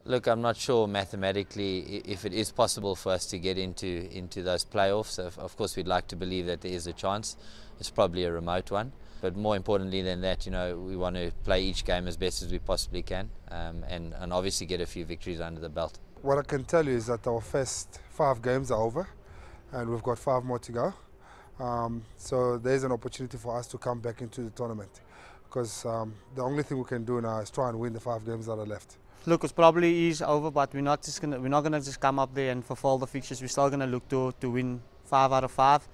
Look, I'm not sure mathematically if it is possible for us to get into those playoffs. Of course, we'd like to believe that there is a chance. It's probably a remote one. But more importantly than that, we want to play each game as best as we possibly can, and obviously get a few victories under the belt. What I can tell you is that our first 5 games are over, and we've got 5 more to go. So there's an opportunity for us to come back into the tournament, because the only thing we can do now is try and win the 5 games that are left. Look, it probably is over, but we're not gonna just come up there and fulfill the fixtures. We're still gonna look to win 5 out of 5,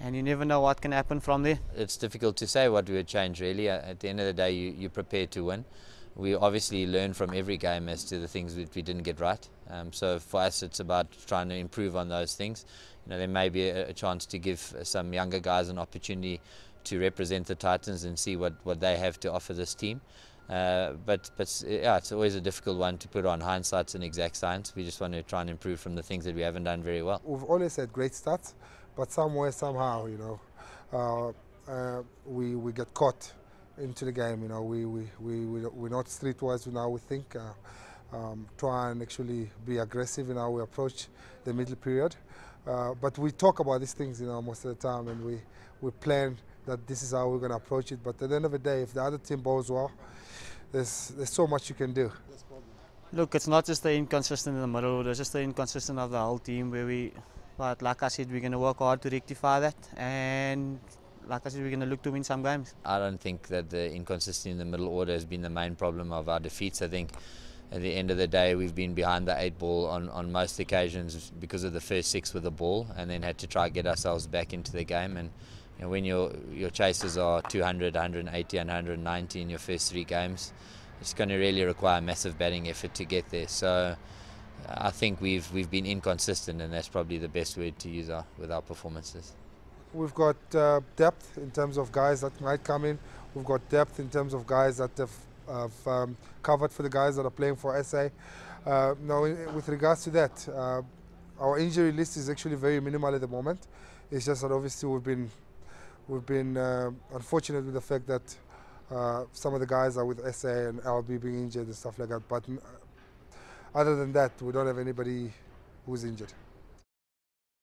and you never know what can happen from there. It's difficult to say what we would change really. At the end of the day, you're prepared to win. We obviously learn from every game as to the things that we didn't get right. So for us, it's about trying to improve on those things. There may be a chance to give some younger guys an opportunity to represent the Titans and see what they have to offer this team. But yeah, it's always a difficult one to put on. Hindsight's an exact science. We just want to try and improve from the things that we haven't done very well. We've always had great stats, but somewhere, somehow, we get caught into the game. We're not streetwise now. We think try and actually be aggressive in how we approach the middle period. But we talk about these things, most of the time, and we plan that this is how we're going to approach it. But at the end of the day, if the other team bowls well, there's so much you can do. Look, it's not just the inconsistent in the middle, it's just the inconsistent of the whole team but like I said, we're going to work hard to rectify that, and like I said, we're going to look to win some games. I don't think that the inconsistency in the middle order has been the main problem of our defeats. I think at the end of the day, we've been behind the 8 ball on most occasions because of the first 6 with the ball, and then had to try to get ourselves back into the game. And when your chases are 200, 180 and 190 in your first 3 games, it's going to really require massive batting effort to get there. So I think we've been inconsistent, and that's probably the best word to use with our performances. We've got depth in terms of guys that might come in. We've got depth in terms of guys that have covered for the guys that are playing for SA. Now, with regards to that, our injury list is actually very minimal at the moment. It's just that obviously we've been unfortunate with the fact that some of the guys are with SA and LB being injured and stuff like that. But other than that, we don't have anybody who's injured.